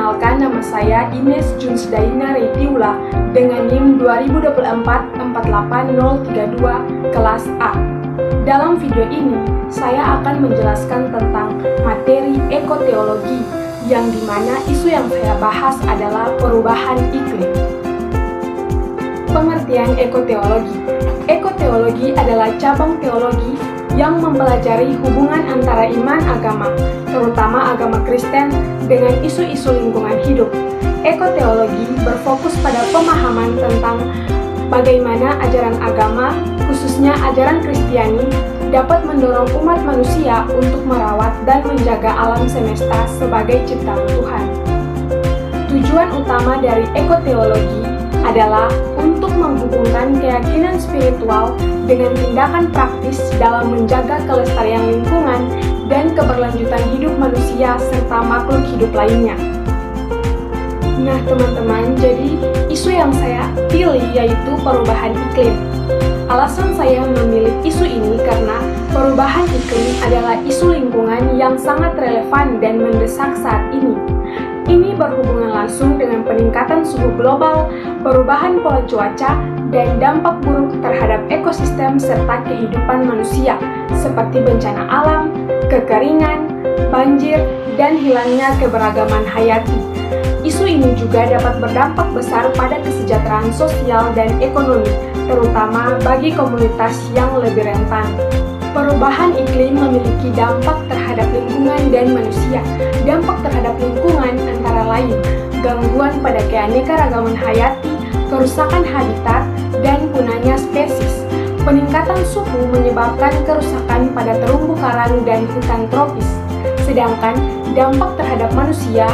Perkenalkan, nama saya Ines Junsdaina Reitiula dengan NIM 2024-48032 kelas A. Dalam video ini, saya akan menjelaskan tentang materi ekoteologi, yang dimana isu yang saya bahas adalah perubahan iklim. Pengertian ekoteologi. Ekoteologi adalah cabang teologi yang mempelajari hubungan antara iman agama, terutama agama Kristen, dengan isu-isu lingkungan hidup. Ekoteologi berfokus pada pemahaman tentang bagaimana ajaran agama, khususnya ajaran Kristiani, dapat mendorong umat manusia untuk merawat dan menjaga alam semesta sebagai ciptaan Tuhan. Tujuan utama dari ekoteologi adalah untuk menghubungkan keyakinan spiritual dengan tindakan praktis dalam menjaga kelestarian lingkungan dan keberlanjutan hidup manusia serta makhluk hidup lainnya. Nah teman-teman, jadi isu yang saya pilih yaitu perubahan iklim. Alasan saya memilih isu ini karena perubahan iklim adalah isu lingkungan yang sangat relevan dan mendesak saat ini. Ini berhubungan langsung dengan peningkatan suhu global, perubahan pola cuaca, dan dampak buruk terhadap ekosistem serta kehidupan manusia, seperti bencana alam, kekeringan, banjir, dan hilangnya keberagaman hayati. Isu ini juga dapat berdampak besar pada kesejahteraan sosial dan ekonomi, terutama bagi komunitas yang lebih rentan. Perubahan iklim memiliki dampak terhadap lingkungan dan manusia. Dampak terhadap lingkungan antara lain gangguan pada keanekaragaman hayati, kerusakan habitat, dan punahnya spesies. Peningkatan suhu menyebabkan kerusakan pada terumbu karang dan hutan tropis. Sedangkan dampak terhadap manusia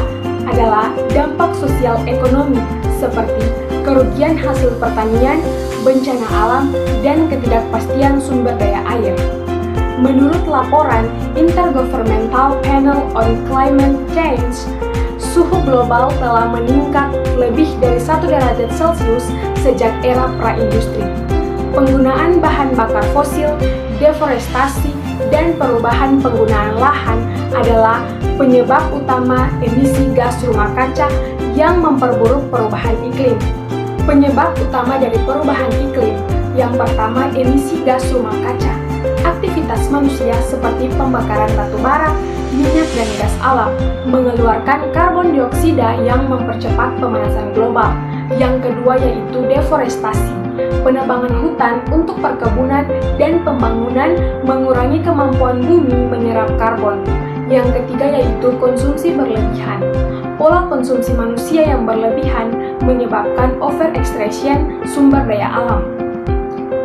adalah dampak sosial ekonomi seperti kerugian hasil pertanian, bencana alam, dan ketidakpastian sumber daya air. Menurut laporan Intergovernmental Panel on Climate Change, suhu global telah meningkat lebih dari 1 derajat Celcius sejak era praindustri. Penggunaan bahan bakar fosil, deforestasi, dan perubahan penggunaan lahan adalah penyebab utama emisi gas rumah kaca yang memperburuk perubahan iklim. Penyebab utama dari perubahan iklim yang pertama emisi gas rumah kaca. Aktivitas manusia seperti pembakaran batu bara, minyak dan gas alam mengeluarkan karbon dioksida yang mempercepat pemanasan global. Yang kedua yaitu deforestasi, penebangan hutan untuk perkebunan dan pembangunan mengurangi kemampuan bumi menyerap karbon. Yang ketiga yaitu konsumsi berlebihan. Pola konsumsi manusia yang berlebihan menyebabkan overextraction sumber daya alam.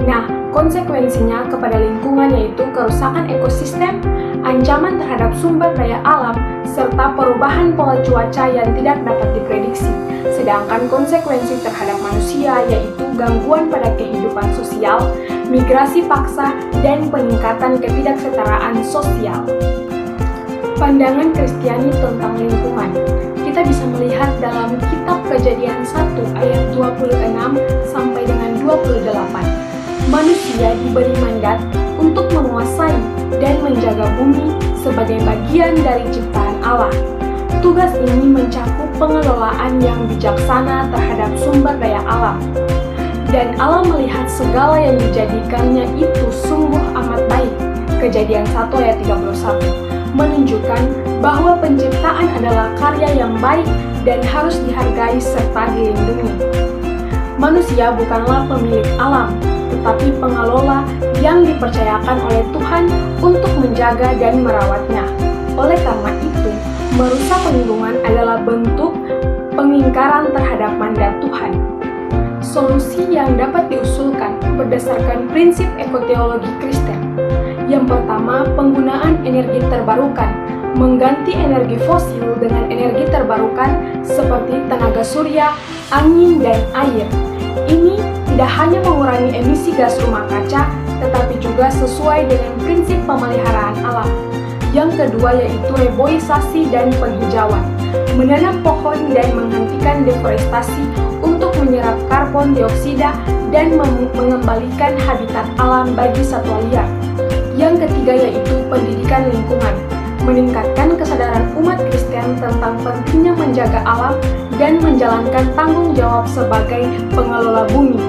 Nah, konsekuensinya kepada lingkungan yaitu kerusakan ekosistem, ancaman terhadap sumber daya alam, serta perubahan pola cuaca yang tidak dapat diprediksi. Sedangkan konsekuensi terhadap manusia yaitu gangguan pada kehidupan sosial, migrasi paksa, dan peningkatan ketidaksetaraan sosial. Pandangan Kristiani tentang lingkungan. Kita bisa melihat dalam kitab Kejadian 1 ayat 26 sampai dengan 28. Manusia diberi mandat untuk menguasai dan menjaga bumi sebagai bagian dari ciptaan Allah. Tugas ini mencakup pengelolaan yang bijaksana terhadap sumber daya alam. Dan Allah melihat segala yang dijadikannya itu sungguh amat baik. Kejadian 1 ayat 31 menunjukkan bahwa penciptaan adalah karya yang baik dan harus dihargai serta dilindungi. Manusia bukanlah pemilik alam, tetapi pengelola yang dipercayakan oleh Tuhan untuk menjaga dan merawatnya. Oleh karena itu, merusak lingkungan adalah bentuk pengingkaran terhadap mandat Tuhan. Solusi yang dapat diusulkan berdasarkan prinsip ekoteologi Kristen. Yang pertama, penggunaan energi terbarukan, mengganti energi fosil dengan energi terbarukan seperti tenaga surya, angin, dan air. Ini tidak hanya mengurangi emisi gas rumah kaca, tetapi juga sesuai dengan prinsip pemeliharaan alam. Yang kedua yaitu reboisasi dan penghijauan, menanam pohon dan menghentikan deforestasi untuk menyerap karbon dioksida dan mengembalikan habitat alam bagi satwa liar. Yang ketiga yaitu pendidikan lingkungan, meningkatkan kesadaran umat Kristen tentang tentang pentingnya menjaga alam dan menjalankan tanggung jawab sebagai pengelola bumi.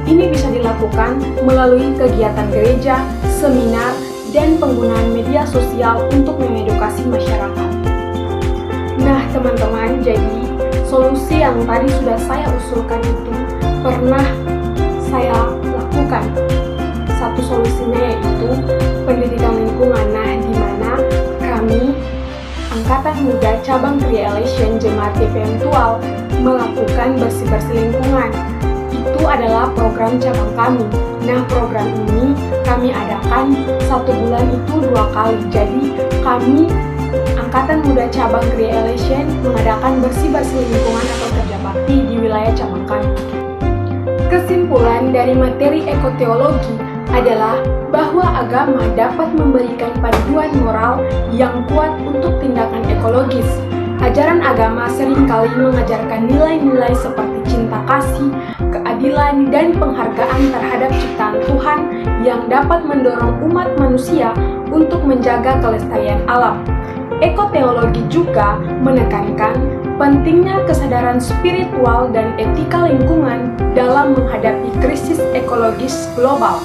Ini bisa dilakukan melalui kegiatan gereja, seminar, dan penggunaan media sosial untuk mengedukasi masyarakat. Nah teman-teman, jadi solusi yang tadi sudah saya usulkan itu pernah saya lakukan. Satu solusinya yaitu pendidikan lingkungan, di mana kami Angkatan Muda Cabang Creation Jemaat GPM Tual melakukan bersih-bersih lingkungan. Itu adalah program cabang kami. Nah, program ini kami adakan 1 bulan itu 2 kali. Jadi, kami Angkatan Muda Cabang Creation mengadakan bersih-bersih lingkungan atau kerja bakti di wilayah cabang kami. Kesimpulan dari materi ekoteologi adalah bahwa agama dapat memberikan panduan moral yang kuat untuk tindakan ekologis. Ajaran agama seringkali mengajarkan nilai-nilai seperti cinta kasih, keadilan, dan penghargaan terhadap ciptaan Tuhan yang dapat mendorong umat manusia untuk menjaga kelestarian alam. Ekoteologi juga menekankan pentingnya kesadaran spiritual dan etika lingkungan dalam menghadapi krisis ekologis global,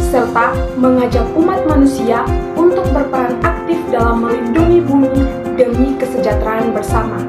serta mengajak umat manusia untuk berperan aktif dalam melindungi bumi demi kesejahteraan bersama.